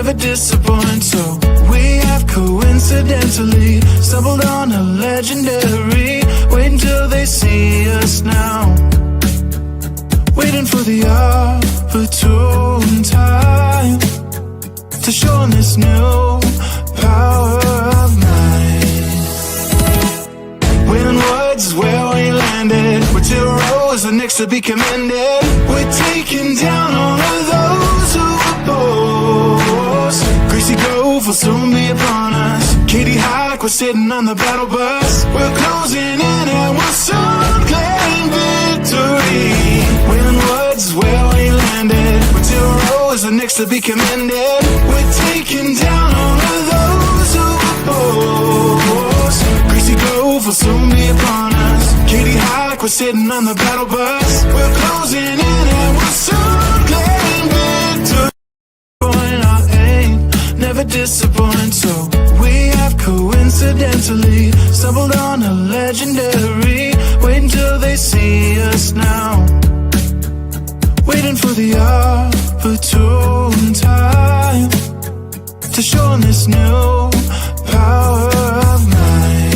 never disappoint. So we have coincidentally stumbled on a legendary. Wait until they see us now, waiting for the opportune time to show 'em this new power of mine. When words is where we landed, we're 2 rows and next to be commended. We're taking down all of those who oppose. Greasy Grove will soon be upon us. Katie Hike, we're sitting on the battle bus. We're closing in and we'll soon claim victory. When words is where we landed, we're 2 rows and next to be commended. We're taking down all of those who oppose. Greasy Grove will soon be upon us. Katie Hike, we're sitting on the battle bus. We're closing in and we'll soon claim victory. Our aim never disappoint. So we have coincidentally stumbled on a legendary. Wait until they see us now, waiting for the opportune time to show 'em this new power of mine.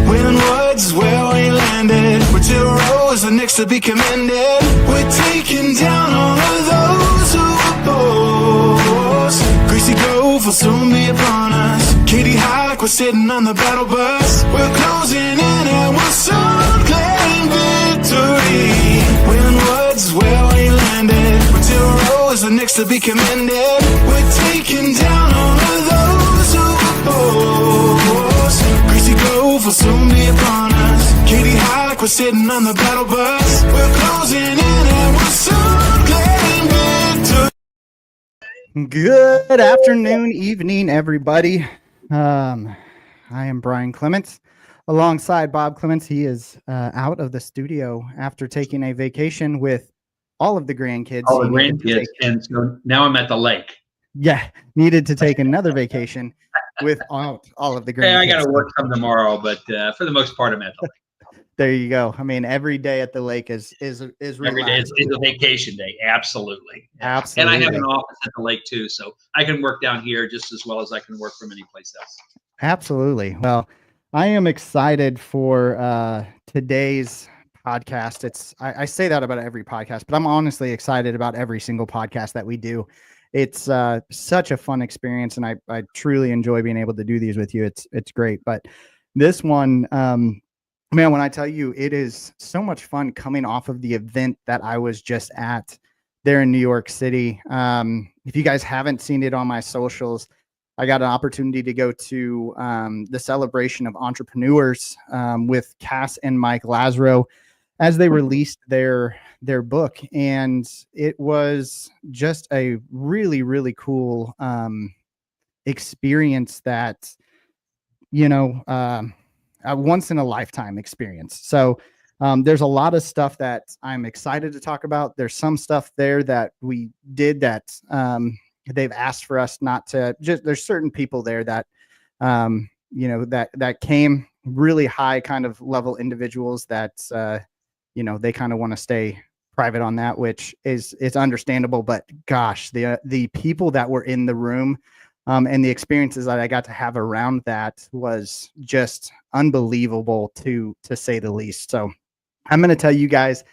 When words is where we landed, we're 2 rows and next to be commended. We're taking down all of those who oppose. Greasy Grove will soon be upon us. Katie Hike, we're sitting on the battle bus. We're closing in and we'll soon claim victory. When words is where we landed, we're 2 rows and next to be commended. We're taking down all of those who oppose. Greasy Grove will soon be upon us. Katie Hike, we're sitting on the battle bus. We're closing in and we'll soon claim victory. Good afternoon, evening, everybody. I am Brian Clements, alongside Bob Clements. He is out of the studio after taking a vacation with all of the grandkids. All the grandkids, and so now I'm at the lake. Yeah, needed to take another vacation without all of the grandkids. Hey, I got to work some tomorrow, but for the most part, I'm at the lake. There you go. I mean, every day at the lake is every day is a vacation day. Absolutely. Absolutely. And I have an office at the lake too, so I can work down here just as well as I can work from any place else. Absolutely. Well, I am excited for today's podcast. I say that about every podcast, but I'm honestly excited about every single podcast that we do. It's such a fun experience, and I truly enjoy being able to do these with you. It's great. But this one, man, when I tell you, it is so much fun coming off of the event that I was just at there in New York City. If you guys haven't seen it on my socials, I got an opportunity to go to the celebration of entrepreneurs with Kass and Mike Lazerow as they released their book. And it was just a really, really cool experience that, a once in a lifetime experience. So there's a lot of stuff that I'm excited to talk about. There's some stuff there that we did that they've asked for us not to. Just there's certain people there that that came, really high kind of level individuals that they kind of want to stay private on that, which is understandable. But gosh, the people that were in the room and the experiences that I got to have around that was just unbelievable to say the least. So I'm going to tell you guys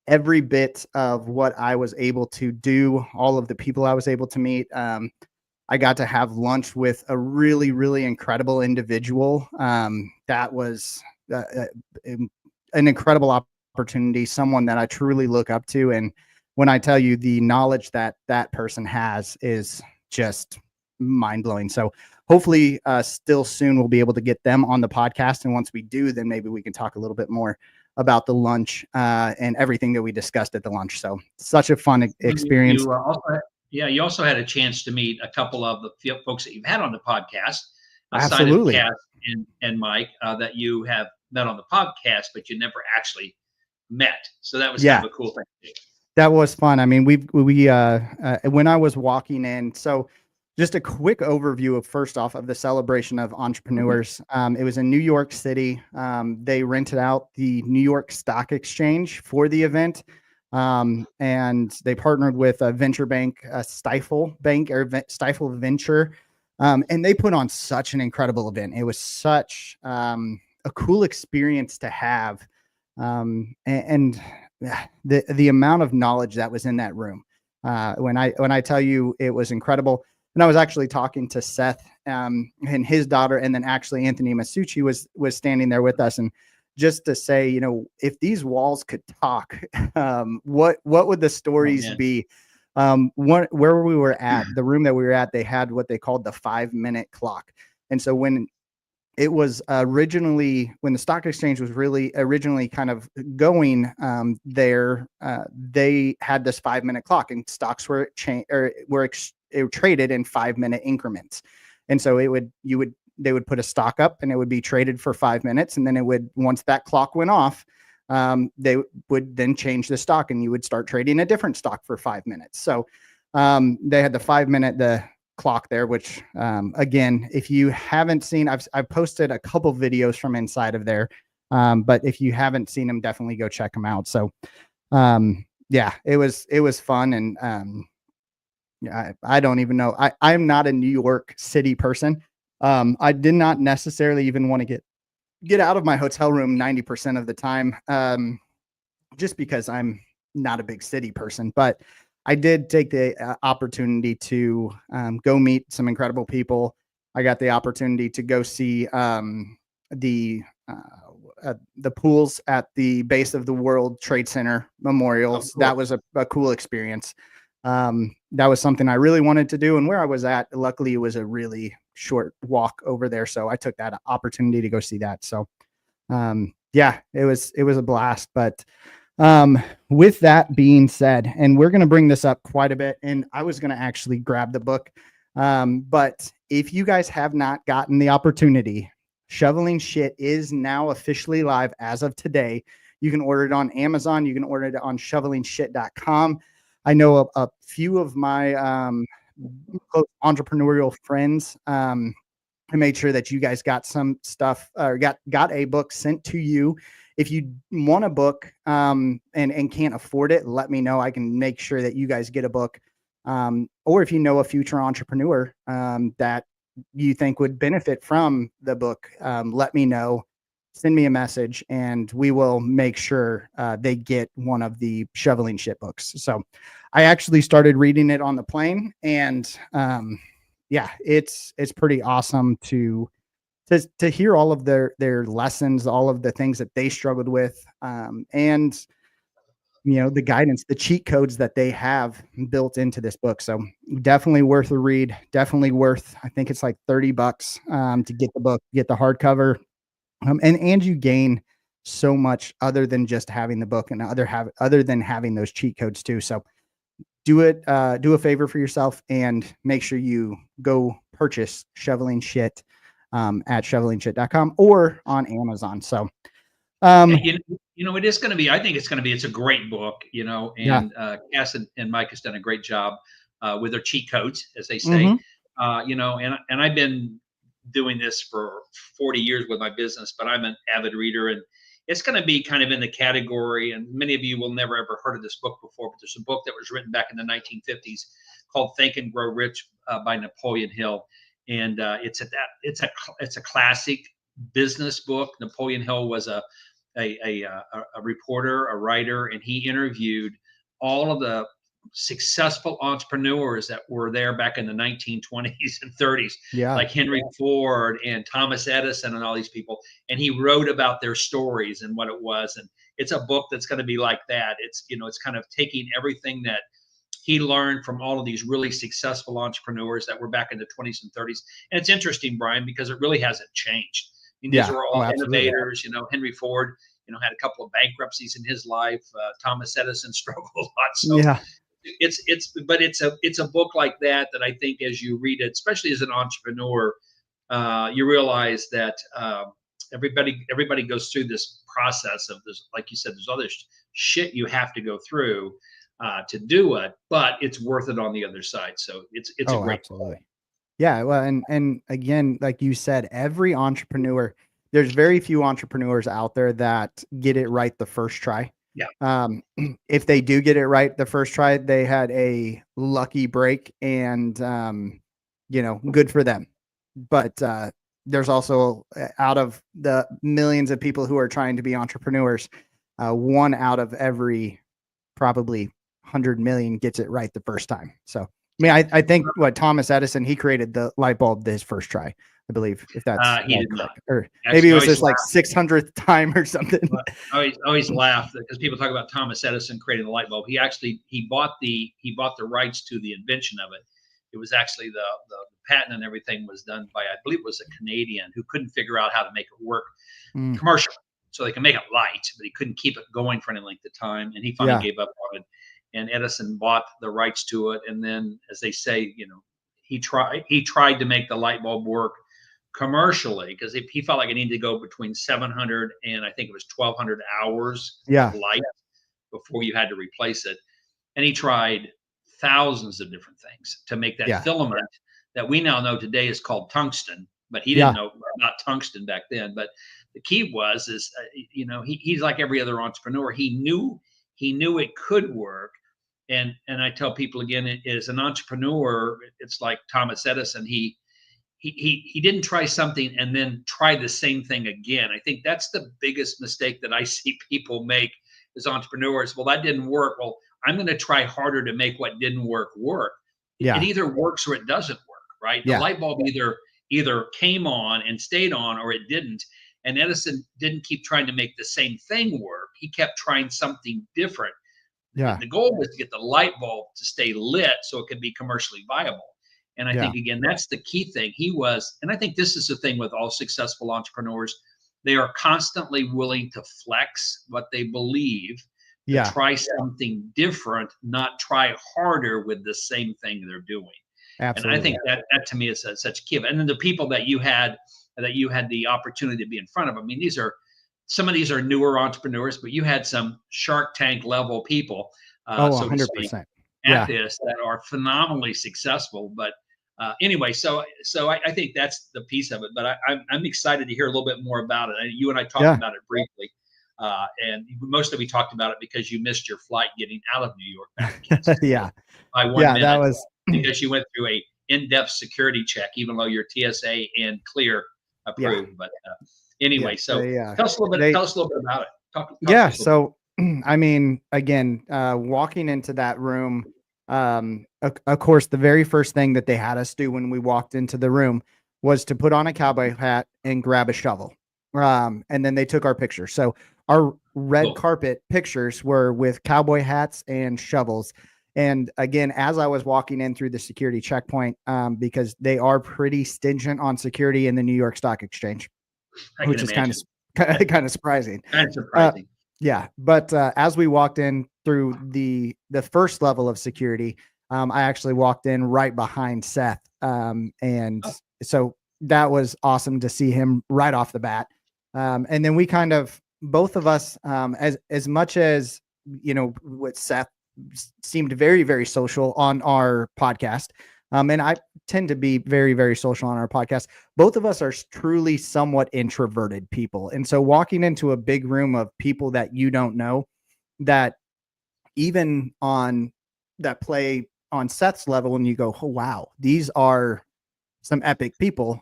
every bit of what I was able to do, all of the people I was able to meet. I got to have lunch with a really, really incredible individual. That was an incredible opportunity, someone that I truly look up to. And when I tell you the knowledge that that person has is just mind-blowing. So hopefully still soon we'll be able to get them on the podcast. And once we do, then maybe we can talk a little bit more about the lunch and everything that we discussed at the lunch. So such a fun experience. You also had a chance to meet a couple of the folks that you've had on the podcast. Absolutely. Kass and Mike that you have met on the podcast, but you never actually met. So that was kind of a cool thing to do. That was fun. I mean, we when I was walking in, so just a quick overview of first off of the celebration of entrepreneurs. It was in New York City. They rented out the New York Stock Exchange for the event. And they partnered with a venture bank, Stifle Bank or Stifle Venture. And they put on such an incredible event. It was such a cool experience to have. And the amount of knowledge that was in that room. When I tell you it was incredible. And I was actually talking to Seth and his daughter, and then actually Anthony Masucci was standing there with us. And just to say, you know, if these walls could talk, what would the stories be? Where we were at, the room that we were at, they had what they called the 5-minute clock. And so when it was originally, when the stock exchange was really originally kind of going there, they had this 5-minute clock, and stocks were traded in 5-minute increments. And so they would put a stock up and it would be traded for 5 minutes. And then once that clock went off, they would then change the stock and you would start trading a different stock for 5 minutes. So they had the 5-minute clock there, which again, if you haven't seen, I've posted a couple videos from inside of there. But if you haven't seen them, definitely go check them out. So yeah, it was fun. And I don't even know. I'm not a New York City person. I did not necessarily even want to get out of my hotel room 90% of the time, just because I'm not a big city person. But I did take the opportunity to go meet some incredible people. I got the opportunity to go see the pools at the base of the World Trade Center memorials. Cool. That was a cool experience. That was something I really wanted to do. And where I was at, luckily, it was a really short walk over there. So I took that opportunity to go see that. So yeah, it was a blast. But with that being said, and we're going to bring this up quite a bit, and I was going to actually grab the book. But if you guys have not gotten the opportunity, Shoveling Shit is now officially live as of today. You can order it on Amazon. You can order it on shovelingshit.com. I know a few of my close entrepreneurial friends. I made sure that you guys got some stuff or got a book sent to you. If you want a book and can't afford it, let me know. I can make sure that you guys get a book. Or if you know a future entrepreneur that you think would benefit from the book, let me know. Send me a message and we will make sure they get one of the Shoveling Shit books. So I actually started reading it on the plane, and yeah, it's pretty awesome to hear all of their lessons, all of the things that they struggled with, and you know, the guidance, the cheat codes that they have built into this book. So definitely worth a read. Definitely worth, I think it's like $30 to get the book, get the hardcover. And you gain so much other than just having the book, and other than having those cheat codes too. So do a favor for yourself and make sure you go purchase Shoveling Shit at shovelingshit.com or on Amazon. So you know, it is going to be, I think it's a great book, you know, and Kass and Mike has done a great job with their cheat codes, as they say. You know, and I've been doing this for 40 years with my business, but I'm an avid reader, and it's going to be kind of in the category, and many of you will never ever heard of this book before, but there's a book that was written back in the 1950s called Think and Grow Rich by Napoleon Hill. And it's a classic business book. Napoleon Hill was a reporter, a writer, and he interviewed all of the successful entrepreneurs that were there back in the 1920s and 30s, like Henry Ford and Thomas Edison and all these people. And he wrote about their stories and what it was. And it's a book that's going to be like that. It's, you know, it's kind of taking everything that he learned from all of these really successful entrepreneurs that were back in the 20s and 30s. And it's interesting, Brian, because it really hasn't changed. I mean, these were all innovators. You know, Henry Ford, you know, had a couple of bankruptcies in his life. Thomas Edison struggled a lot. So it's a book like that I think as you read it, especially as an entrepreneur, you realize that everybody goes through this process of this, like you said, there's other shit you have to go through to do it, but it's worth it on the other side. So it's a great book. Yeah, well, and again, like you said, every entrepreneur, there's very few entrepreneurs out there that get it right the first try. If they do get it right the first try, they had a lucky break, and good for them. But there's also, out of the millions of people who are trying to be entrepreneurs, one out of every probably 100 million gets it right the first time. So, I mean, I think what Thomas Edison, he created the light bulb his first try, I believe, if that's he did not. Or maybe it was just like 600th time or something. I always laugh because people talk about Thomas Edison creating the light bulb. He bought the rights to the invention of it. It was actually the patent and everything was done by, I believe it was a Canadian who couldn't figure out how to make it work commercially. So they can make it light, but he couldn't keep it going for any length of time. And he finally gave up on it. And Edison bought the rights to it. And then, as they say, he tried to make the light bulb work commercially, because he felt like it needed to go between 700 and I think it was 1,200 hours of light before you had to replace it. And he tried thousands of different things to make that filament that we now know today is called tungsten, but he didn't know about tungsten back then. But the key is he's like every other entrepreneur. He knew it could work. And I tell people again, as an entrepreneur, it's like Thomas Edison. He didn't try something and then try the same thing again. I think that's the biggest mistake that I see people make as entrepreneurs. Well, that didn't work. Well, I'm going to try harder to make what didn't work. It either works or it doesn't work, right? The light bulb either came on and stayed on, or it didn't. And Edison didn't keep trying to make the same thing work. He kept trying something different. The goal was to get the light bulb to stay lit so it could be commercially viable. And I think, again, that's the key thing. And I think this is the thing with all successful entrepreneurs. They are constantly willing to flex what they believe, to try something different, not try harder with the same thing they're doing. Absolutely. And I think that to me is such a key. And then the people that you had the opportunity to be in front of, I mean, some of these are newer entrepreneurs, but you had some Shark Tank level people, 100%. At this, that are phenomenally successful. But anyway, so I think that's the piece of it. But I'm excited to hear a little bit more about it. You and I talked about it briefly, and mostly we talked about it because you missed your flight getting out of New York back to Kansas City by 1 minute. That was because you went through a in-depth security check, even though you're TSA and clear approved. But anyway, tell us a little bit about it. Talk so I mean, again, walking into that room, of course, the very first thing that they had us do when we walked into the room was to put on a cowboy hat and grab a shovel. And then they took our pictures. So our red carpet pictures were with cowboy hats and shovels. And again, as I was walking in through the security checkpoint, because they are pretty stingent on security in the New York Stock Exchange, which is kind of surprising. Kind of surprising. But as we walked in through the first level of security, I actually walked in right behind Seth, so that was awesome to see him right off the bat. And then we kind of, both of us, as much as with Seth seemed very, very social on our podcast. And I tend to be very, very social on our podcast. Both of us are truly somewhat introverted people. And so walking into a big room of people that you don't know, that even on that play on Seth's level, and you go, oh, wow, these are some epic people.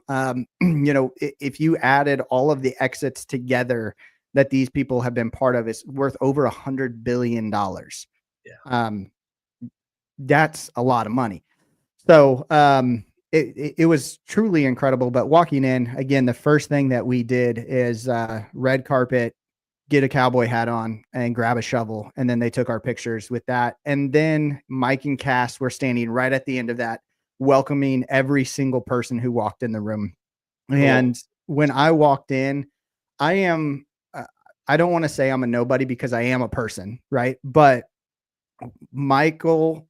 If you added all of the exits together that these people have been part of, it's worth over $100 billion. That's a lot of money. So it was truly incredible. But walking in, again, the first thing that we did is red carpet, get a cowboy hat on, and grab a shovel. And then they took our pictures with that. And then Mike and Kass were standing right at the end of that, welcoming every single person who walked in the room. Cool. And when I walked in, I don't want to say I'm a nobody, because I am a person, right? But Michael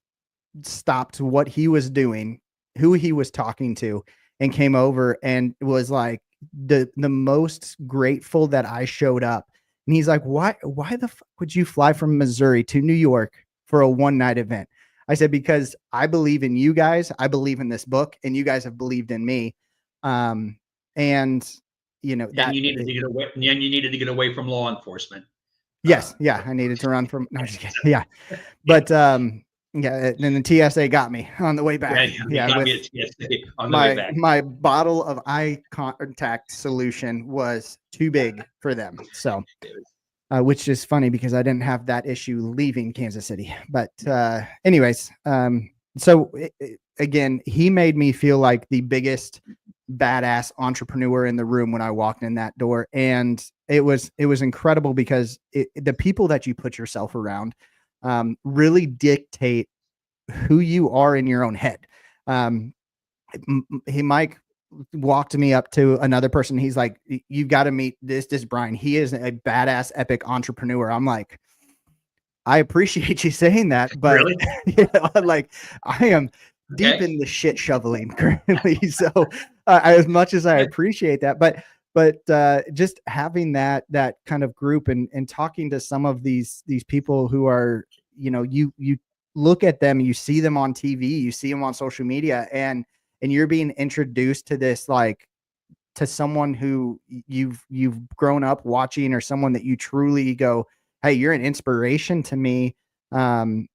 stopped what he was doing, who he was talking to, and came over and was like the most grateful that I showed up. And he's like, why the fuck would you fly from Missouri to New York for a one-night event? I said, because I believe in you guys. I believe in this book, and you guys have believed in me. And you needed to get away. And you needed to get away from law enforcement. Yes. Yeah. I needed to run from, no, just kidding. Yeah. But, yeah, and then the TSA got me on the way back. Yeah, with on the way back. my bottle of eye contact solution was too big for them. So, which is funny because I didn't have that issue leaving Kansas City. But, anyways, so again, he made me feel like the biggest badass entrepreneur in the room when I walked in that door, and it was incredible because the people that you put yourself around really dictate who you are in your own head. Mike walked me up to another person. He's like, "You got to meet this Brian. He is a badass, epic entrepreneur." I'm like, I appreciate you saying that, but Really? like I am deep in the shit shoveling currently. So as much as I appreciate that, but just having that kind of group and talking to some of these people who are, you look at them, you see them on TV, you see them on social media, and you're being introduced to this, like, to someone who you've grown up watching, or someone that you truly go, hey, you're an inspiration to me. And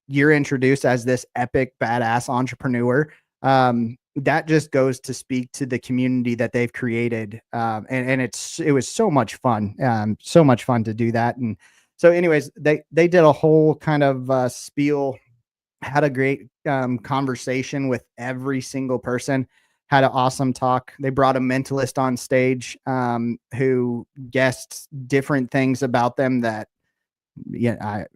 you're introduced as this epic badass entrepreneur. That just goes to speak to the community that they've created. And it was so much fun. So much fun to do that. And so anyways, they did a whole kind of spiel, had a great conversation with every single person, had an awesome talk. They brought a mentalist on stage who guessed different things about them that,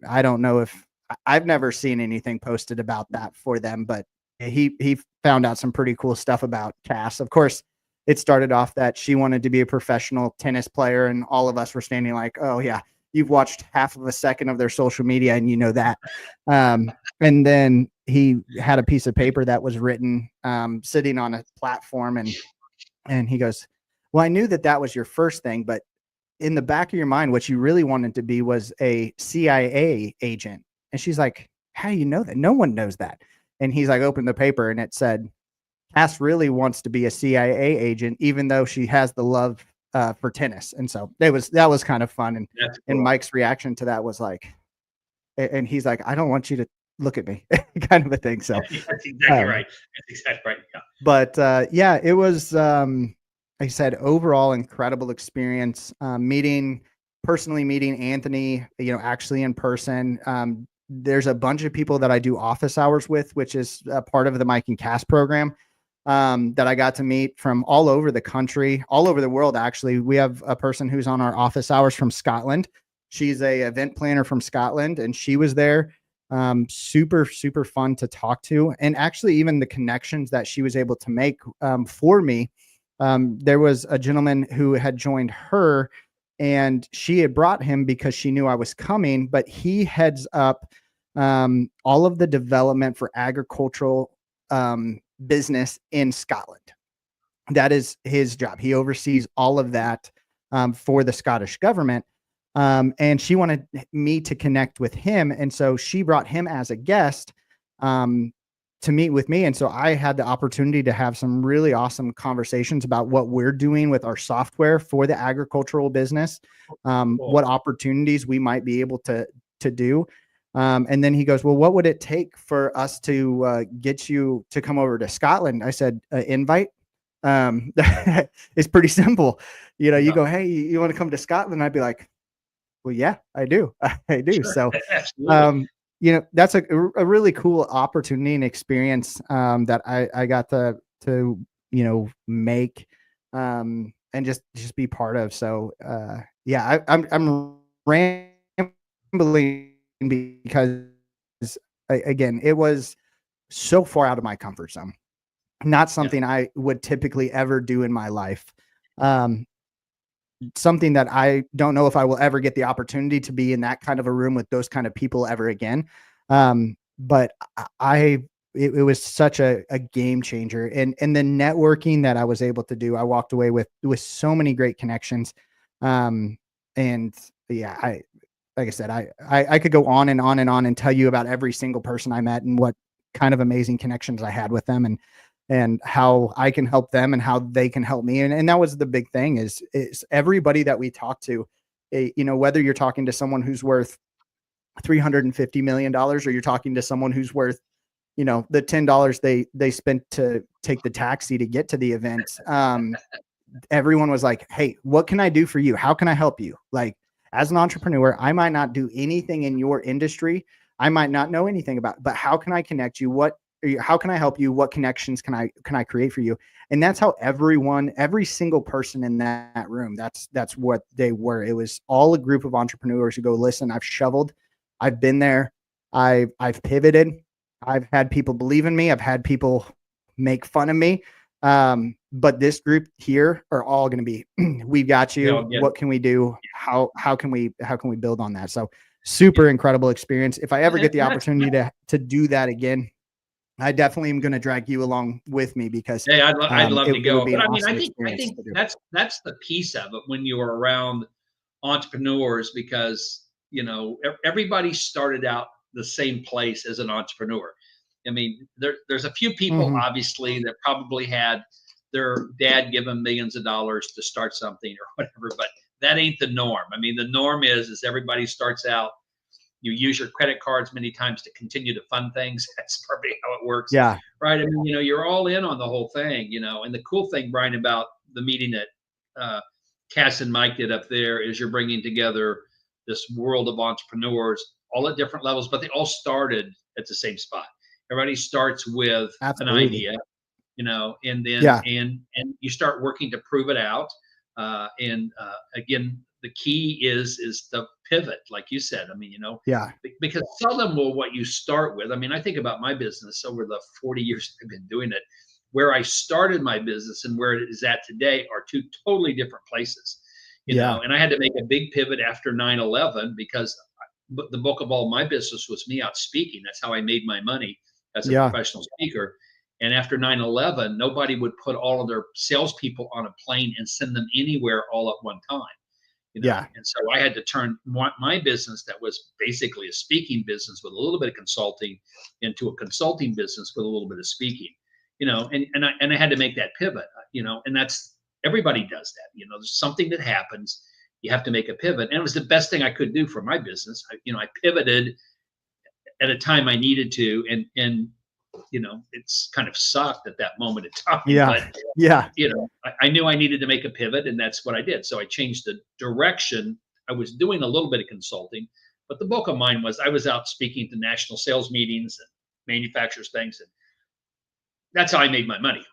I don't know if I've never seen anything posted about that for them, but he found out some pretty cool stuff about Kass. Of course, it started off that she wanted to be a professional tennis player, and all of us were standing like, oh yeah, you've watched half of a second of their social media and you know that. And then he had a piece of paper that was written sitting on a platform, and he goes, well, I knew that was your first thing, but in the back of your mind, what you really wanted to be was a CIA agent. And she's like, how do you know that? No one knows that. And he's like, opened the paper, and it said, Kass really wants to be a CIA agent, even though she has the love for tennis. And so that was kind of fun. And Cool. And Mike's reaction to that was like, and he's like, I don't want you to look at me, kind of a thing. So that's exactly right. That's exactly right. Yeah. But yeah, it was, like I said, overall incredible experience. Personally meeting Anthony, actually in person. There's a bunch of people that I do office hours with, which is a part of the Mike and Kass program, that I got to meet from all over the country, all over the world. Actually, we have a person who's on our office hours from Scotland. She's a event planner from Scotland, and she was there. Super, super fun to talk to. And actually, even the connections that she was able to make for me. There was a gentleman who had joined her, and she had brought him because she knew I was coming, but he heads up all of the development for agricultural business in Scotland. That is his job. He oversees all of that for the Scottish government. And she wanted me to connect with him. And so she brought him as a guest to meet with me. And so I had the opportunity to have some really awesome conversations about what we're doing with our software for the agricultural business, what opportunities we might be able to do. And then he goes, well, what would it take for us to get you to come over to Scotland? I said, invite. It's pretty simple. You go, hey, you want to come to Scotland? I'd be like, well, yeah, I do. I do. So, that's a really cool opportunity and experience that I got to make and just be part of. So, yeah, I'm rambling because again, it was so far out of my comfort zone. Not something I would typically ever do in my life. Something that I don't know if I will ever get the opportunity to be in that kind of a room with those kind of people ever again. But it was such a game changer, and the networking that I was able to do, I walked away with so many great connections. And yeah, like I said, I could go on and on and on and tell you about every single person I met and what kind of amazing connections I had with them, and how I can help them and how they can help me. And that was the big thing is everybody that we talked to whether you're talking to someone who's worth $350 million, or you're talking to someone who's worth, the $10 they spent to take the taxi to get to the event. Everyone was like, hey, what can I do for you? How can I help you? Like, as an entrepreneur, I might not do anything in your industry. I might not know anything about, but how can I connect you? How can I help you? What connections can I create for you? And that's how every single person in that room, that's what they were. It was all a group of entrepreneurs who go, listen, I've shoveled, I've been there. I've pivoted. I've had people believe in me. I've had people make fun of me. But this group here are all going to be, we've got you. What can we do? How can we build on that? So super incredible experience. If I ever get the opportunity to do that again, I definitely am going to drag you along with me, because hey, I'd love to go. But I mean, awesome I think that's the piece of it when you're around entrepreneurs, because everybody started out the same place as an entrepreneur. I mean, there's a few people obviously that probably had their dad give them millions of dollars to start something or whatever, but that ain't the norm. I mean, the norm is everybody starts out. You use your credit cards many times to continue to fund things. That's probably how it works. Yeah. Right. I mean, you're all in on the whole thing, and the cool thing, Brian, about the meeting that Kass and Mike did up there is you're bringing together this world of entrepreneurs, all at different levels, but they all started at the same spot. Everybody starts with an idea, and then, and you start working to prove it out. Again, the key is the pivot, like you said. I mean, because seldom will what you start with. I mean, I think about my business over the 40 years I've been doing it. Where I started my business and where it is at today are two totally different places, and I had to make a big pivot after 9/11, because the bulk of all my business was me out speaking. That's how I made my money as a professional speaker. And after 9/11, nobody would put all of their salespeople on a plane and send them anywhere all at one time. And so I had to turn my business that was basically a speaking business with a little bit of consulting into a consulting business with a little bit of speaking, and I had to make that pivot, and that's, everybody does that. There's something that happens, you have to make a pivot. And it was the best thing I could do for my business. I pivoted at a time I needed to, and it's kind of sucked at that moment in time. But I knew I needed to make a pivot, and that's what I did. So I changed the direction. I was doing a little bit of consulting, but the bulk of mine was I was out speaking to national sales meetings and manufacturers things, and that's how I made my money.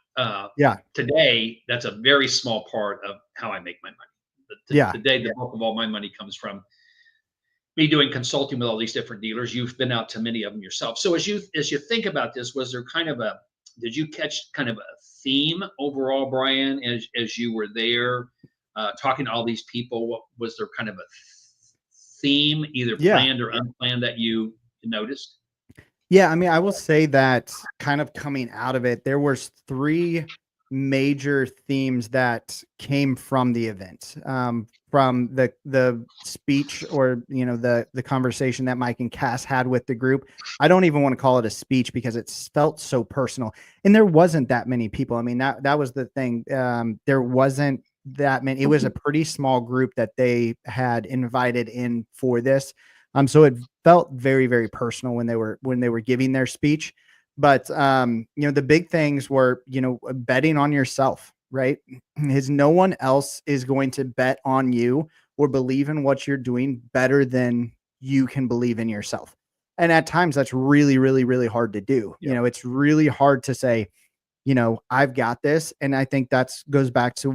Today, that's a very small part of how I make my money. Today, the bulk of all my money comes from me doing consulting with all these different dealers. You've been out to many of them yourself. So as you think about this, was there did you catch kind of a theme overall, Brian, as you were there talking to all these people? Was there kind of a theme, either planned or unplanned, that you noticed? Yeah, I mean, I will say that kind of coming out of it, there was 3 major themes that came from the event, from the speech, or the conversation that Mike and Kass had with the group. I don't even want to call it a speech, because it felt so personal, and there wasn't that many people. I mean, that was the thing. There wasn't that many. It was a pretty small group that they had invited in for this. So it felt very, very personal when they were giving their speech. But the big things were, betting on yourself, right? Is no one else is going to bet on you or believe in what you're doing better than you can believe in yourself. And at times that's really, really, really hard to do. It's really hard to say, I've got this. And I think goes back to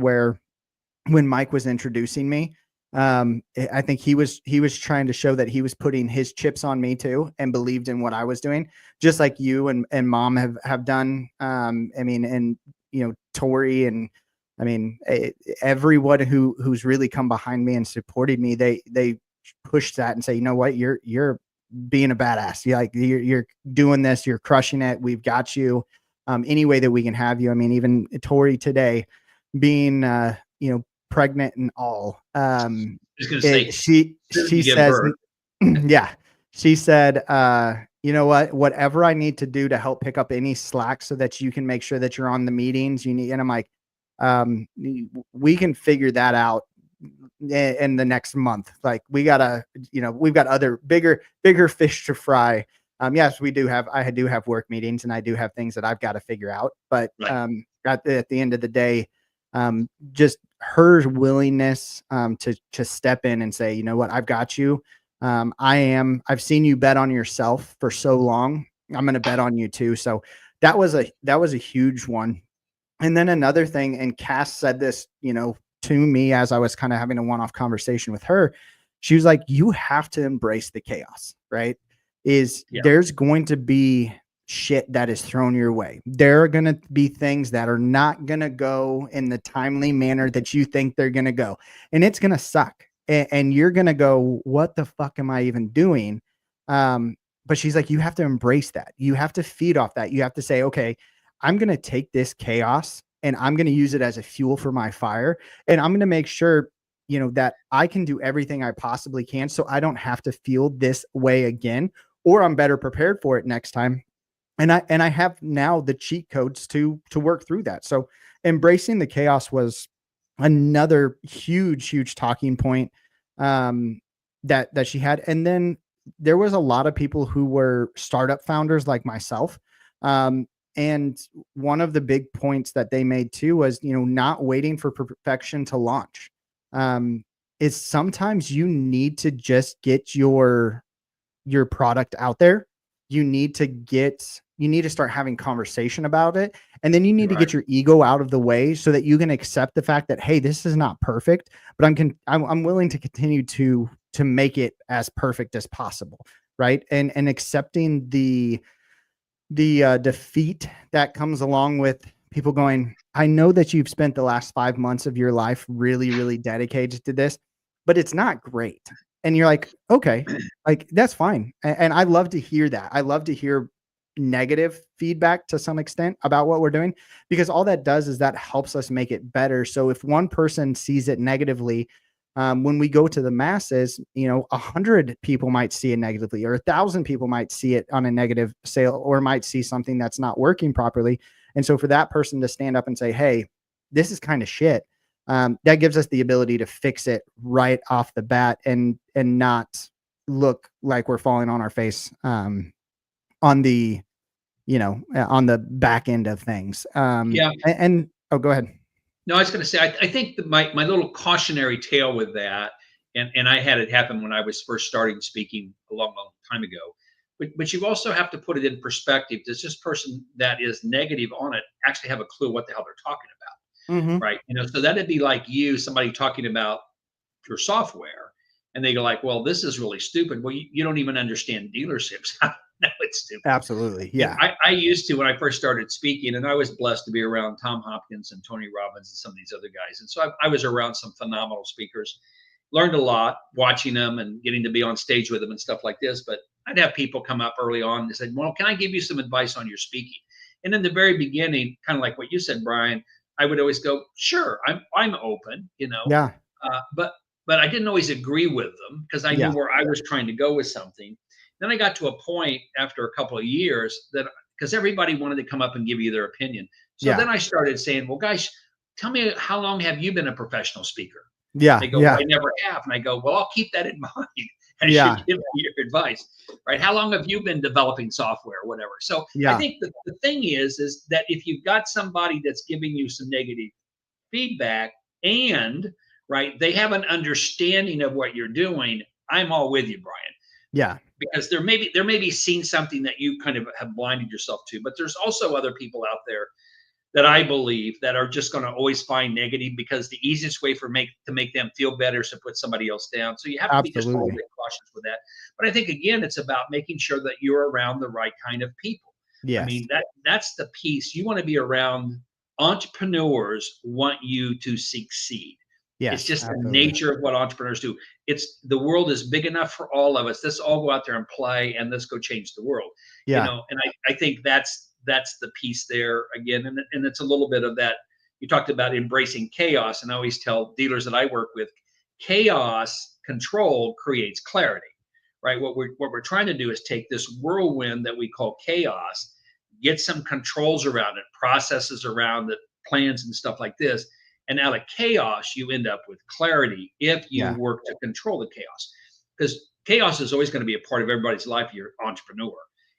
when Mike was introducing me, I think he was trying to show that he was putting his chips on me too, and believed in what I was doing, just like you and Mom have done. I mean, and Tori, and I mean, everyone who's really come behind me and supported me, they push that and say, you know what, you're being a badass. You're doing this, you're crushing it. We've got you. Any way that we can have you. I mean, even Tori today being, pregnant and all. She says, she said, you know what, whatever I need to do to help pick up any slack so that you can make sure that you're on the meetings you need. And I'm like, we can figure that out in the next month. Like we've got other bigger fish to fry. Yes, I do have work meetings and I do have things that I've got to figure out, but at the end of the day, just her willingness to step in and say, you know what, I've got you. I've seen you bet on yourself for so long. I'm going to bet on you too. So that was a huge one. And then another thing, and Kass said this, to me as I was kind of having a one-off conversation with her. She was like, you have to embrace the chaos, right? There's going to be shit that is thrown your way. There are going to be things that are not going to go in the timely manner that you think they're going to go. And it's going to suck. And you're going to go, what the fuck am I even doing? But she's like, you have to embrace that. You have to feed off that. You have to say, okay, I'm going to take this chaos and I'm going to use it as a fuel for my fire. And I'm going to make sure, that I can do everything I possibly can so I don't have to feel this way again, or I'm better prepared for it next time. And I have now the cheat codes to work through that. So embracing the chaos was another huge talking point that she had. And then there was a lot of people who were startup founders like myself. And one of the big points that they made too was, not waiting for perfection to launch. Is sometimes you need to just get your product out there. You need to start having conversation about it. And then you need to get your ego out of the way so that you can accept the fact that, hey, this is not perfect, but I'm willing to continue to make it as perfect as possible. Right. And accepting the defeat that comes along with people going, I know that you've spent the last 5 months of your life really, really dedicated to this, but it's not great. And you're like, okay, like that's fine. And I love to hear that. I love to hear negative feedback to some extent about what we're doing, because all that does is that helps us make it better. So if one person sees it negatively, when we go to the masses, 100 people might see it negatively, or 1,000 people might see it on a negative sale, or might see something that's not working properly. And so for that person to stand up and say, hey, this is kind of shit, that gives us the ability to fix it right off the bat and not look like we're falling on our face on the back end of things. And go ahead. No, I was going to say, I think that my little cautionary tale with that, and I had it happen when I was first starting speaking a long time ago, but you also have to put it in perspective. Does this person that is negative on it actually have a clue what the hell they're talking about? Mm-hmm. Right. So that'd be like somebody talking about your software, and they go like, well, this is really stupid. Well, you don't even understand dealerships. No, it's stupid. Absolutely. Yeah. I used to, when I first started speaking, and I was blessed to be around Tom Hopkins and Tony Robbins and some of these other guys. And so I was around some phenomenal speakers, learned a lot watching them and getting to be on stage with them and stuff like this. But I'd have people come up early on and said, well, can I give you some advice on your speaking? And in the very beginning, kind of like what you said, Brian, I would always go, sure, I'm open, Yeah. But I didn't always agree with them because I knew where I was trying to go with something. Then I got to a point after a couple of years that, because everybody wanted to come up and give you their opinion. So then I started saying, well, guys, tell me, how long have you been a professional speaker? Yeah. They go, well, I never have. And I go, well, I'll keep that in mind as you give me your advice, right? How long have you been developing software or whatever? So I think the thing is that if you've got somebody that's giving you some negative feedback and they have an understanding of what you're doing, I'm all with you, Brian. Yeah. Because there may be seeing something that you kind of have blinded yourself to, but there's also other people out there that I believe that are just going to always find negative, because the easiest way to make them feel better is to put somebody else down. So you have to be just a little bit cautious with that. But I think, again, it's about making sure that you're around the right kind of people. Yes. I mean, that's the piece. You want to be around entrepreneurs who want you to succeed. Yes, it's just the nature of what entrepreneurs do. The world is big enough for all of us. Let's all go out there and play, and let's go change the world. And I think that's the piece there again. And it's a little bit of that. You talked about embracing chaos, and I always tell dealers that I work with, chaos control creates clarity, right? What we're trying to do is take this whirlwind that we call chaos, get some controls around it, processes around it, plans and stuff like this, And out of chaos, you end up with clarity if you Yeah. work to control the chaos. Because chaos is always going to be a part of everybody's life. You're an entrepreneur.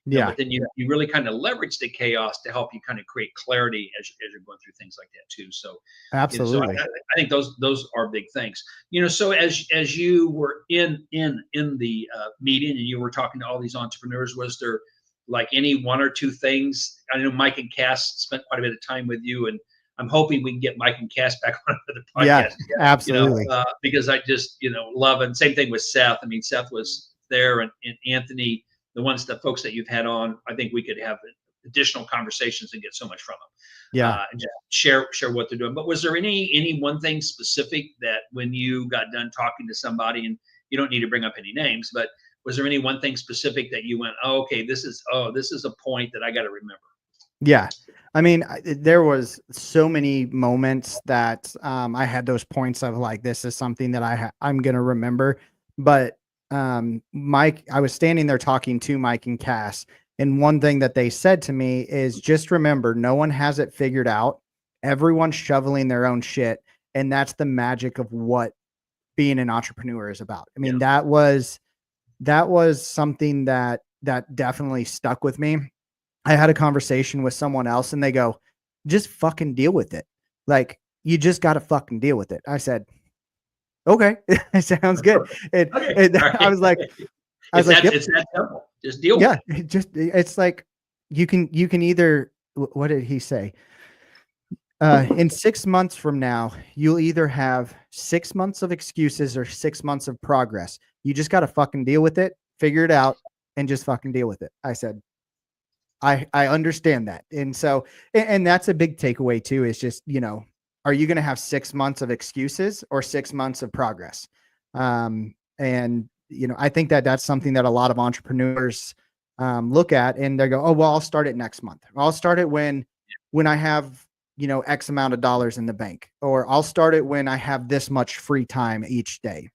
Yeah. But then you really kind of leverage the chaos to help you kind of create clarity as you're going through things like that too. So, so Absolutely. I think those are big things. So as you were in the meeting and you were talking to all these entrepreneurs, was there like any one or two things? I know Mike and Kass spent quite a bit of time with you, and I'm hoping we can get Mike and Kass back on the podcast. Yeah, absolutely. Because I just love it. And same thing with Seth. I mean, Seth was there, and Anthony. The folks that you've had on, I think we could have additional conversations and get so much from them. Yeah. And just share what they're doing. But was there any one thing specific that when you got done talking to somebody, and you don't need to bring up any names, but was there any one thing specific that you went, oh, okay, this is a point that I got to remember? Yeah. I mean, there was so many moments that I had those points of like, this is something that I'm going to remember. But Mike, I was standing there talking to Mike and Kass, and one thing that they said to me is just remember, no one has it figured out. Everyone's shoveling their own shit. And that's the magic of what being an entrepreneur is about. I mean, that was something that definitely stuck with me. I had a conversation with someone else and they go, just fucking deal with it. Like, you just got to fucking deal with it. I said, okay, it sounds good. I was like, yep. It's that simple. Just deal with it. It's like, you can either, what did he say? In 6 months from now, you'll either have 6 months of excuses or 6 months of progress. You just got to fucking deal with it, figure it out, and just fucking deal with it. I said, I understand that. And so, and that's a big takeaway too, is just, are you going to have 6 months of excuses or 6 months of progress? And, I think that that's something that a lot of entrepreneurs look at, and they go, oh, well, I'll start it next month. I'll start it when I have, X amount of dollars in the bank, or I'll start it when I have this much free time each day.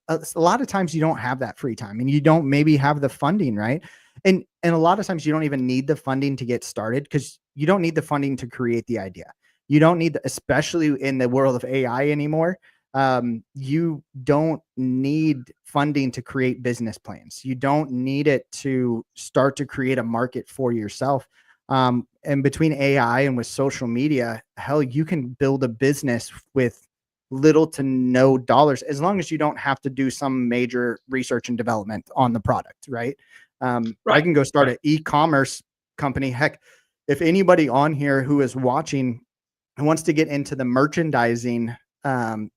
A lot of times you don't have that free time, and you don't maybe have the funding, right? And a lot of times you don't even need the funding to get started, because you don't need the funding to create the idea. You don't need, especially in the world of AI anymore. You don't need funding to create business plans. You don't need it to start to create a market for yourself. And between AI and with social media, hell, you can build a business with little to no dollars, as long as you don't have to do some major research and development on the product, right? I can go start an e-commerce company. Heck, if anybody on here who is watching and wants to get into the merchandising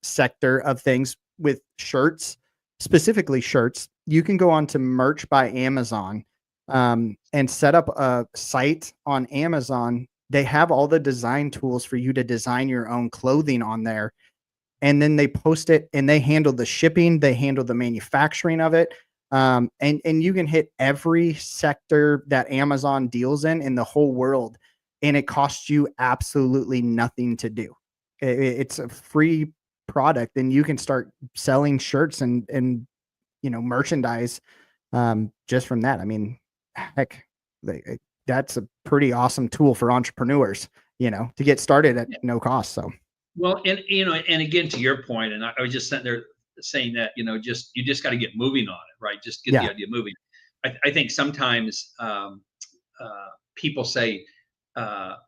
sector of things with shirts, specifically shirts, you can go on to Merch by Amazon and set up a site on Amazon. They have all the design tools for you to design your own clothing on there. And then they post it, and they handle the shipping, they handle the manufacturing of it. And you can hit every sector that Amazon deals in the whole world, and it costs you absolutely nothing to do. It's a free product, and you can start selling shirts and merchandise just from that. I mean, heck, that's a pretty awesome tool for entrepreneurs, to get started at no cost. So. Well, and and again, to your point, and I was just sitting there saying that, you just got to get moving on it, right? Just get the idea moving. I think sometimes people say,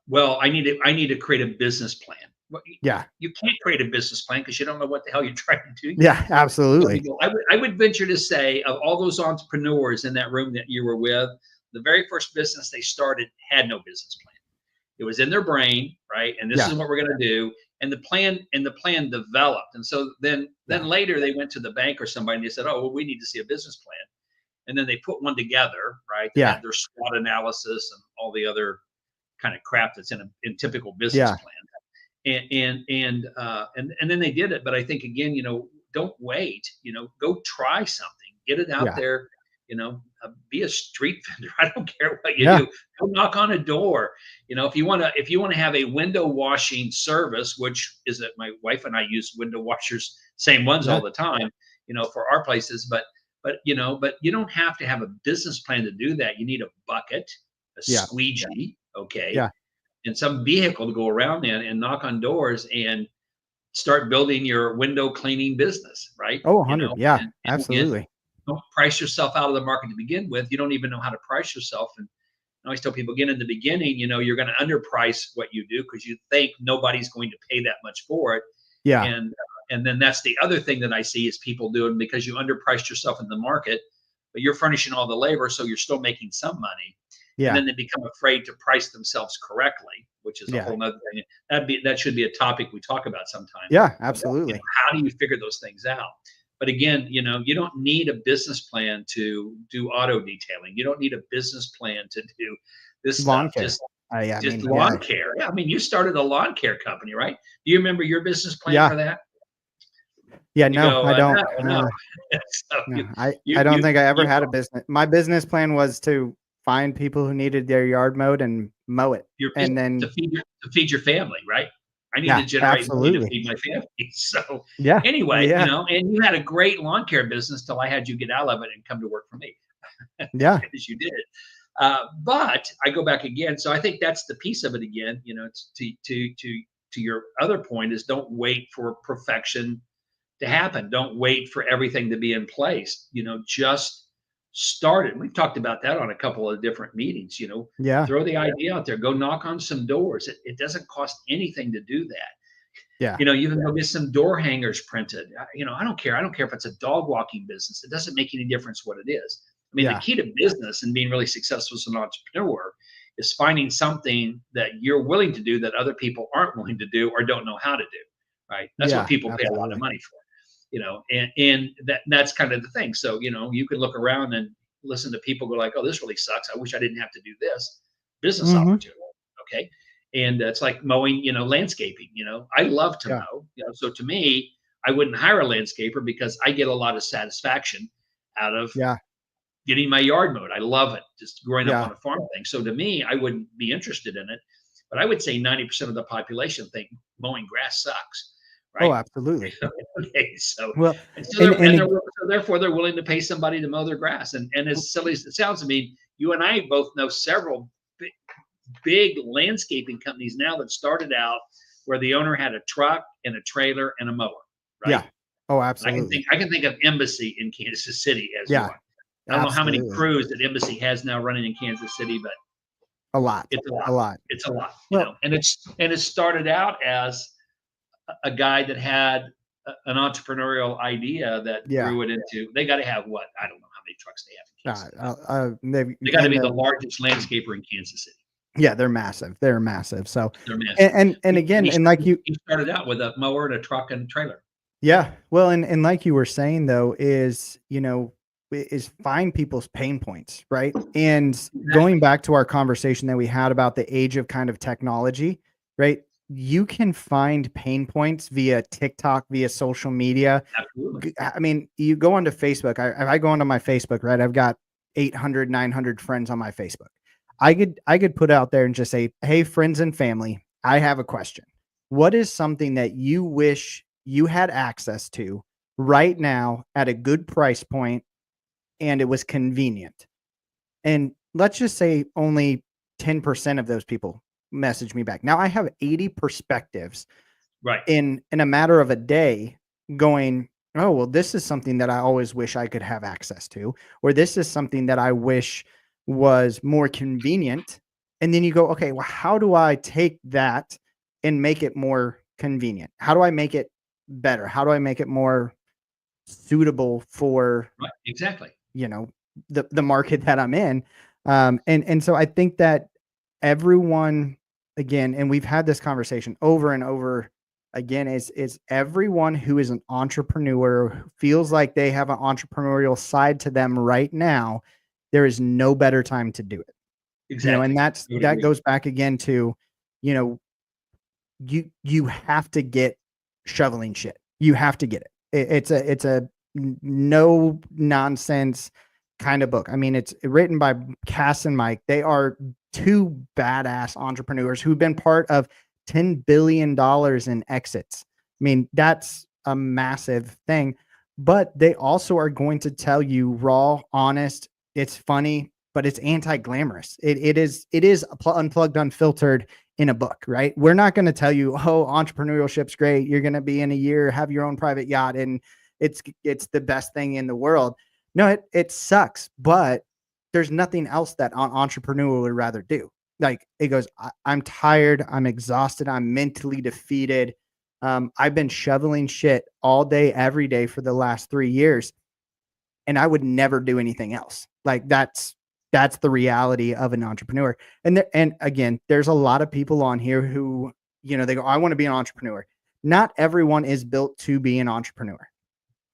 well, I need to create a business plan. Well, you can't create a business plan because you don't know what the hell you're trying to do. Yeah, absolutely. I would venture to say, of all those entrepreneurs in that room that you were with, the very first business they started had no business plan. It was in their brain, right? And this is what we're going to do. And the plan developed. And so then later they went to the bank or somebody, and they said, oh, well, we need to see a business plan. And then they put one together, right? They had their SWOT analysis and all the other kind of crap that's in typical business plan. And then they did it. But I think, again, don't wait, go try something, get it out there, be a street vendor. I don't care what you do. Go knock on a door. If you want to have a window washing service, which is that my wife and I use window washers, same ones all the time, for our places. But you don't have to have a business plan to do that. You need a bucket, a squeegee, and some vehicle to go around in and knock on doors. And start building your window cleaning business, right? Oh, You 100. know, Yeah, and again, absolutely. don't price yourself out of the market to begin with. You don't even know how to price yourself. And I always tell people, again, in the beginning, you know, you're going to underprice what you do because you think nobody's going to pay that much for it. Yeah. And then that's the other thing that I see is people doing, because you underpriced yourself in the market, but you're furnishing all the labor, so you're still making some money. And Yeah. then they become afraid to price themselves correctly, which is a Yeah. whole nother thing. That should be a topic we talk about sometime. Yeah, You know, absolutely. how do you figure those things out? But again, you know, you don't need a business plan to do auto detailing. You don't need a business plan to do this Lawn stuff. care. I Just mean, lawn care. Yeah, I mean, you started a lawn care company, right? Do you remember your business plan yeah. for that? Yeah, You no, go, I don't. no, no. So No, I don't think I ever had a business. My business plan was to find people who needed their yard mowed and mow it. your And business then, to feed your family, right? I need yeah, to generate money to absolutely. feed my family. So Yeah. anyway, you Yeah. know, and you had a great lawn care business till I had you get out of it and come to work for me, Yeah. as you did. But I go back again. So I think that's the piece of it again. You know, it's to your other point is don't wait for perfection to happen. Don't wait for everything to be in place. You know, just start it. We've talked about that on a couple of different meetings. You know, Yeah. throw the idea out there. Go knock on some doors. It doesn't cost anything to do that. Yeah. You know, you can go get some door hangers printed. You know, I don't care. I don't care if it's a dog walking business. It doesn't make any difference what it is. I mean, the Yeah. key to business and being really successful as an entrepreneur is finding something that you're willing to do that other people aren't willing to do or don't know how to do. Right. That's what Yeah. people pay a lot of Absolutely. money for. You know, and that's kind of the thing. So, you know, you can look around and listen to people go like, oh, this really sucks. I wish I didn't have to do this. Business Hmm. opportunity. Okay. And it's like mowing, you know, landscaping. You know, I love to Yeah. mow. You know, so to me, I wouldn't hire a landscaper because I get a lot of satisfaction out of Yeah. getting my yard mowed. I love it, just growing up Yeah. on a farm thing. So to me, I wouldn't be interested in it. But I would say 90% of the population think mowing grass sucks, Oh, right? absolutely. Okay, so Well, and so and, and they're so therefore they're willing to pay somebody to mow their grass. And as silly as it sounds, I mean, you and I both know several big landscaping companies now that started out where the owner had a truck and a trailer and a mower, right? yeah. Oh, And absolutely. I can think of Embassy in Kansas City as Yeah. one. I don't know how many Absolutely. crews that Embassy has now running in Kansas City, but A lot. it's a lot. A lot. It's a lot, you Well, know. And it started out as a guy that had an entrepreneurial idea that yeah. grew it into. They got to have what? I don't know how many trucks they have in Kansas City. Maybe, They got to and be the largest landscaper in Kansas City. yeah, they're massive. They're massive. So, They're massive. and again, and like you, He started out with a mower and a truck and a trailer. yeah. Well, and like you were saying though, is, you know, is find people's pain points, right? And going Exactly. back to our conversation that we had about the age of kind of technology, right? You can find pain points via TikTok, via social media. Absolutely. I mean, you go onto Facebook. I go onto my Facebook, right? I've got 800, 900 friends on my Facebook. I could put out there and just say, hey, friends and family, I have a question. What is something that you wish you had access to right now at a good price point and it was convenient? And let's just say only 10% of those people message me back. Now I have 80 perspectives Right. in a matter of a day going, oh, well, this is something that I always wish I could have access to, or this is something that I wish was more convenient. And then you go, okay, well, how do I take that and make it more convenient? How do I make it better? How do I make it more suitable for, Right. Exactly. you know, the market that I'm in? And so I think that everyone, again, and we've had this conversation over and over again, is everyone who is an entrepreneur who feels like they have an entrepreneurial side to them right now, there is no better time to do it. You know, and Exactly. I would that agree. goes back again to, you know, you have to get shoveling shit. You have to get it. It's a no nonsense kind of book. I mean, it's written by Kass and Mike. They are two badass entrepreneurs who've been part of $10 billion in exits. I mean, that's a massive thing, but they also are going to tell you raw, honest. It's funny. but it's anti-glamorous. It is unplugged, unfiltered in a book, right? We're not going to tell you, oh, entrepreneurship's great. You're going to be in a year, have your own private yacht, and it's the best thing in the world. No, it sucks, but there's nothing else that an entrepreneur would rather do. Like it goes, I'm tired. I'm exhausted. I'm mentally defeated. I've been shoveling shit all day, every day for the last 3 years, and I would never do anything else. Like that's the reality of an entrepreneur. And again, there's a lot of people on here who, they go, I want to be an entrepreneur. Not everyone is built to be an entrepreneur,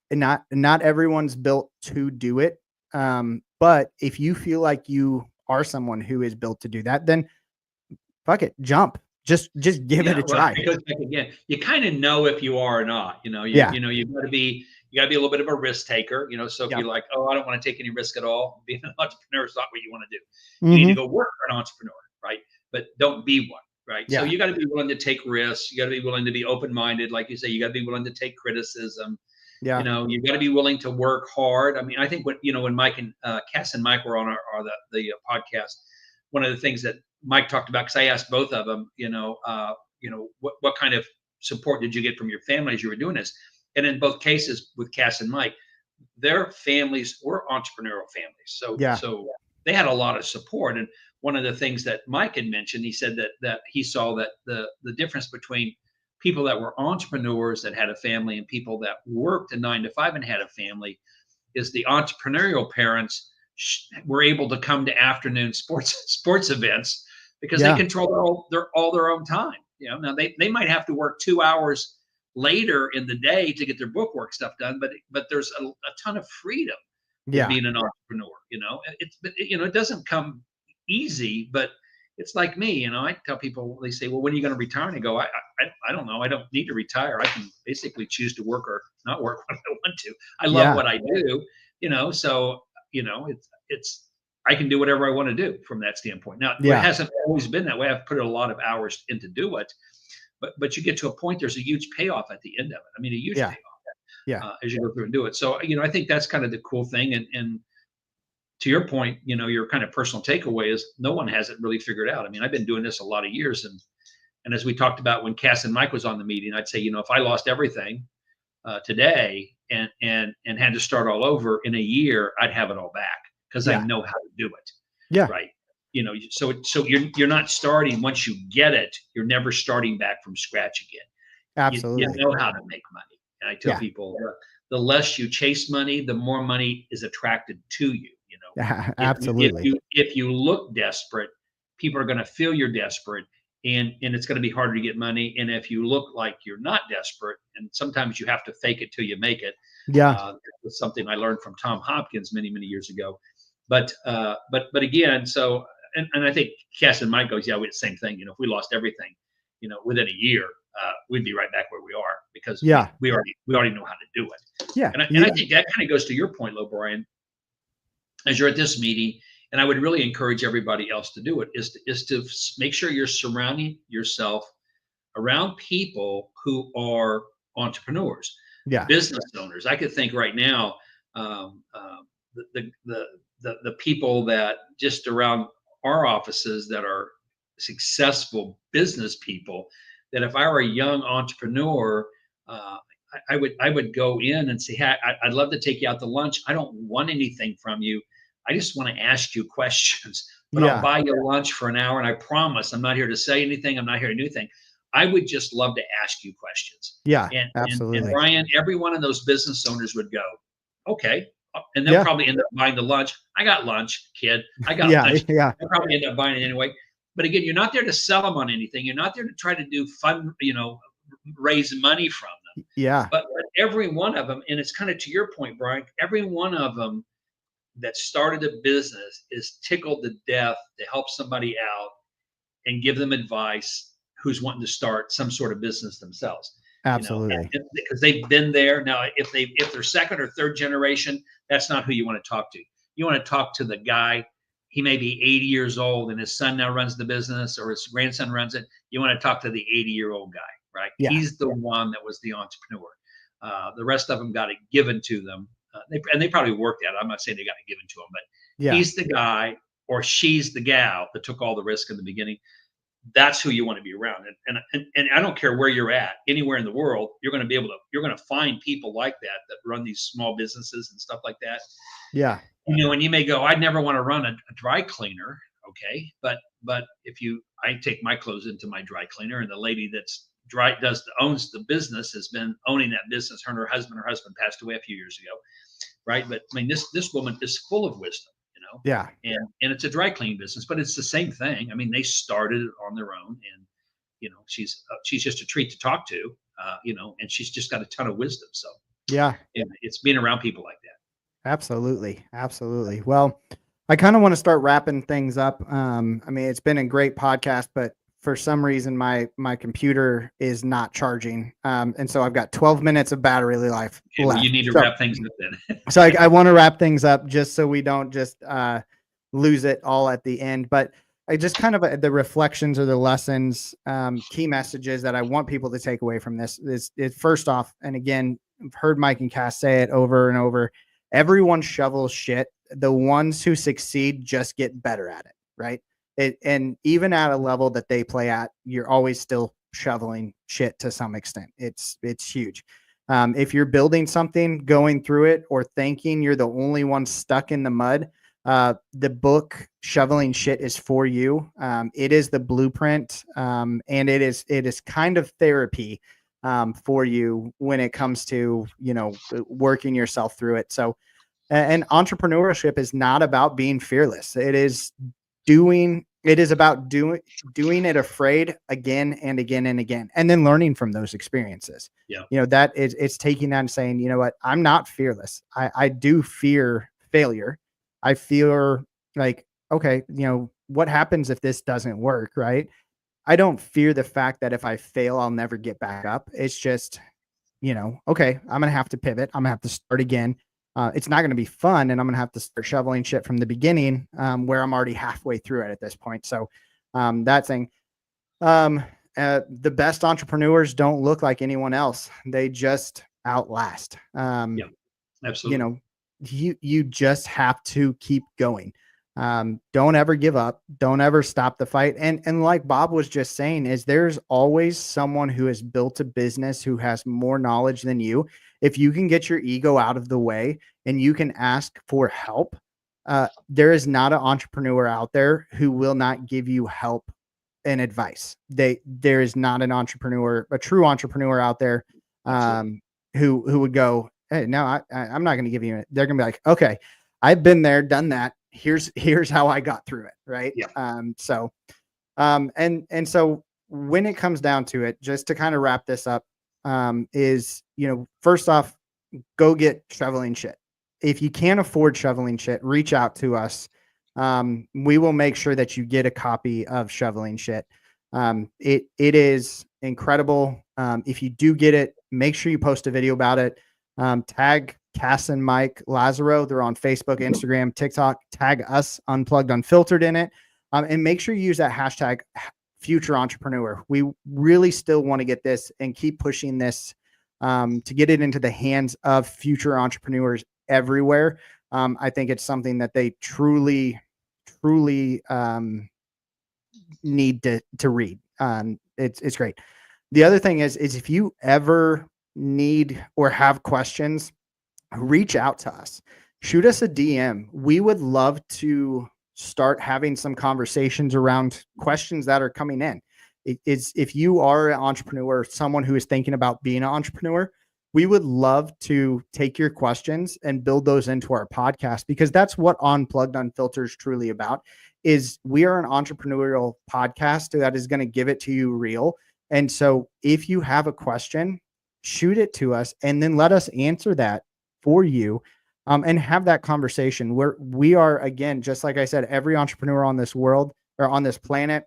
and not everyone's built to do it. But if you feel like you are someone who is built to do that, then fuck it, jump. Just give it a try. Because again, you kind of know if you are or not. You've got to be a little bit of a risk taker. So if you're like, oh, I don't want to take any risk at all, being an entrepreneur is not what you want to do. You need to go work for an entrepreneur, right? But don't be one, right? So you got to be willing to take risks. You got to be willing to be open-minded, like you say. You got to be willing to take criticism. Yeah. You've got to be willing to work hard. I mean, I think when Mike and Kass and Mike were on the podcast, one of the things that Mike talked about, because I asked both of them, what kind of support did you get from your family as you were doing this? And in both cases with Kass and Mike, their families were entrepreneurial families. So they had a lot of support. And one of the things that Mike had mentioned, he said that he saw that the difference between people that were entrepreneurs that had a family and people that worked a 9 to 5 and had a family is the entrepreneurial parents were able to come to afternoon sports events because they control all their own time. Now they might have to work 2 hours later in the day to get their bookwork stuff done, but there's a ton of freedom in being an entrepreneur. It doesn't come easy, but it's like me. I tell people, they say, well, when are you going to retire? And I go, I don't know. I don't need to retire. I can basically choose to work or not work when I want to. I love what I do, so it's I can do whatever I want to do from that standpoint. Now, it hasn't always been that way. I've put a lot of hours in to do it, but you get to a point, there's a huge payoff at the end of it. I mean, a huge payoff as you go through and do it. So, I think that's kind of the cool thing. And to your point, your kind of personal takeaway is no one has it really figured out. I mean, I've been doing this a lot of years. And as we talked about when Kass and Mike was on the meeting, I'd say, if I lost everything today and had to start all over in a year, I'd have it all back because I know how to do it. Yeah. Right. So you're not starting once you get it, you're never starting back from scratch again. Absolutely. You know how to make money. And I tell people the less you chase money, the more money is attracted to you. Absolutely. If you look desperate, people are going to feel you're desperate, and it's going to be harder to get money. And if you look like you're not desperate, and sometimes you have to fake it till you make it. Yeah, it's something I learned from Tom Hopkins many years ago. But again, so and I think Kass and Mike goes, we're the same thing. If we lost everything, within a year, we'd be right back where we are because we already know how to do it. Yeah, and I think that kind of goes to your point, Brian. As you're at this meeting, and I would really encourage everybody else to do it, is to make sure you're surrounding yourself around people who are entrepreneurs, business owners. I could think right now, the people that just around our offices that are successful business people, that if I were a young entrepreneur, I would go in and say, hey, I'd love to take you out to lunch. I don't want anything from you. I just want to ask you questions, but I'll buy you lunch for an hour. And I promise I'm not here to say anything. I'm not here to do anything. I would just love to ask you questions. Yeah, absolutely. And Brian, every one of those business owners would go, okay. And they'll probably end up buying the lunch. I got lunch, kid. I got lunch. They'll probably end up buying it anyway. But again, you're not there to sell them on anything. You're not there to try to do fun, raise money from them. Yeah. But every one of them, and it's kind of to your point, Brian, every one of them that started a business is tickled to death to help somebody out and give them advice who's wanting to start some sort of business themselves. Absolutely. Because they've been there. Now, if they're second or third generation, that's not who you want to talk to. You want to talk to the guy. He may be 80 years old and his son now runs the business or his grandson runs it. You want to talk to the 80-year-old guy, right? Yeah. He's the one that was the entrepreneur. The rest of them got it given to them. They probably worked at it. I'm not saying they got it given to them, but he's the guy or she's the gal that took all the risk in the beginning. That's who you want to be around. And I don't care where you're at, anywhere in the world, you're going to find people like that run these small businesses and stuff like that. Yeah. And you may go, I'd never want to run a dry cleaner. Okay. But I take my clothes into my dry cleaner, and the lady owns the business has been owning that business. Her and her husband passed away a few years ago. Right. But I mean, this woman is full of wisdom. Yeah. And it's a dry cleaning business, but it's the same thing. I mean, they started it on their own, and she's just a treat to talk to, and she's just got a ton of wisdom. So yeah, it's being around people like that. Absolutely. Well, I kind of want to start wrapping things up. I mean, it's been a great podcast, but for some reason my computer is not charging. And so I've got 12 minutes of battery life left. Well, you need to wrap things up then. So I want to wrap things up just so we don't just lose it all at the end. But I just kind of the reflections or the lessons, key messages that I want people to take away from this is first off, and again, I've heard Mike and Kass say it over and over. Everyone shovels shit. The ones who succeed just get better at it, right? And even at a level that they play at, you're always still shoveling shit to some extent. It's huge. If you're building something, going through it, or thinking you're the only one stuck in the mud, the book Shoveling Shit is for you. It is the blueprint, and it is kind of therapy for you when it comes to working yourself through it. So, and entrepreneurship is not about being fearless. It is about doing it afraid again and again and again, and then learning from those experiences. Yeah. It's taking that and saying, you know what, I'm not fearless. I do fear failure. I feel like, okay, what happens if this doesn't work? Right. I don't fear the fact that if I fail, I'll never get back up. It's just, okay, I'm going to have to pivot. I'm gonna have to start again. It's not going to be fun, and I'm going to have to start shoveling shit from the beginning, where I'm already halfway through it at this point. So that thing, the best entrepreneurs don't look like anyone else. They just outlast. Yeah, absolutely. You just have to keep going. Don't ever give up. Don't ever stop the fight. And like Bob was just saying, is there's always someone who has built a business who has more knowledge than you. If you can get your ego out of the way and you can ask for help, there is not an entrepreneur out there who will not give you help and advice. There is not an entrepreneur, a true entrepreneur out there, who would go, hey, no, I'm not going to give you it. They're going to be like, okay, I've been there, done that. Here's how I got through it. Right. Yeah. So when it comes down to it, just to kind of wrap this up, is, first off, go get shoveling shit. If you can't afford shoveling shit, reach out to us. We will make sure that you get a copy of Shoveling Shit. It is incredible. If you do get it, make sure you post a video about it. Tag Kass and Mike Lazerow. They're on Facebook, Instagram, TikTok. Tag us, Unplugged, Unfiltered, in it. And make sure you use that hashtag future entrepreneur. We really still want to get this and keep pushing this to get it into the hands of future entrepreneurs everywhere. I think it's something that they truly need to read. It's great. The other thing is if you ever need or have questions, reach out to us. Shoot us a DM. We would love to start having some conversations around questions that are coming in. If you are an entrepreneur, someone who is thinking about being an entrepreneur, we would love to take your questions and build those into our podcast, because that's what Unplugged Unfiltered is truly about. Is we are an entrepreneurial podcast that is going to give it to you real. And so if you have a question, shoot it to us and then let us answer that for you, and have that conversation. We are, again, just like I said, every entrepreneur on this world or on this planet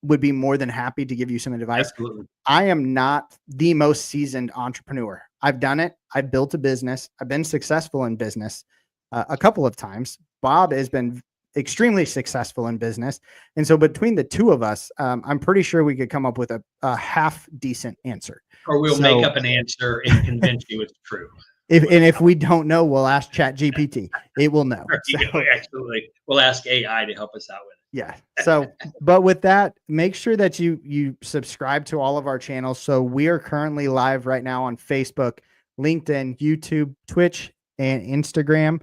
would be more than happy to give you some advice. Absolutely. I am not the most seasoned entrepreneur. I've done it. I built a business. I've been successful in business a couple of times. Bob has been extremely successful in business. And so between the two of us, I'm pretty sure we could come up with a half decent answer. Or we'll make up an answer and convince you it's true. If we don't know, we'll ask Chat GPT. It will know. Absolutely. We'll ask AI to help us out with it. Yeah. So, but with that, make sure that you subscribe to all of our channels. So we are currently live right now on Facebook, LinkedIn, YouTube, Twitch, and Instagram.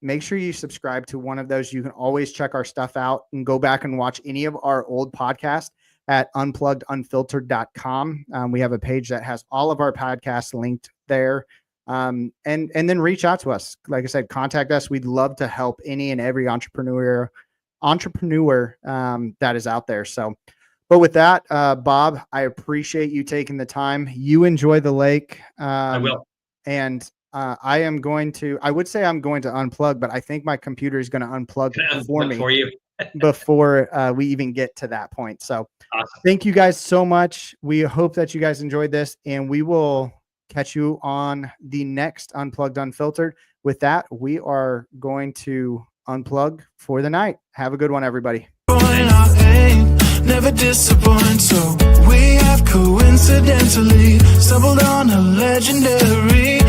Make sure you subscribe to one of those. You can always check our stuff out and go back and watch any of our old podcasts at unplugged&unfiltered.com. We have a page that has all of our podcasts linked there. And then reach out to us. Like I said, contact us. We'd love to help any and every entrepreneur that is out there. So, but with that, Bob, I appreciate you taking the time. You enjoy the lake. I will. And I would say I'm going to unplug, but I think my computer is going to unplug for me before we even get to that point. So awesome. Thank you guys so much. We hope that you guys enjoyed this, and we will catch you on the next Unplugged Unfiltered. With that, we are going to unplug for the night. Have a good one, everybody. Never disappoint, so we have coincidentally stumbled on a legendary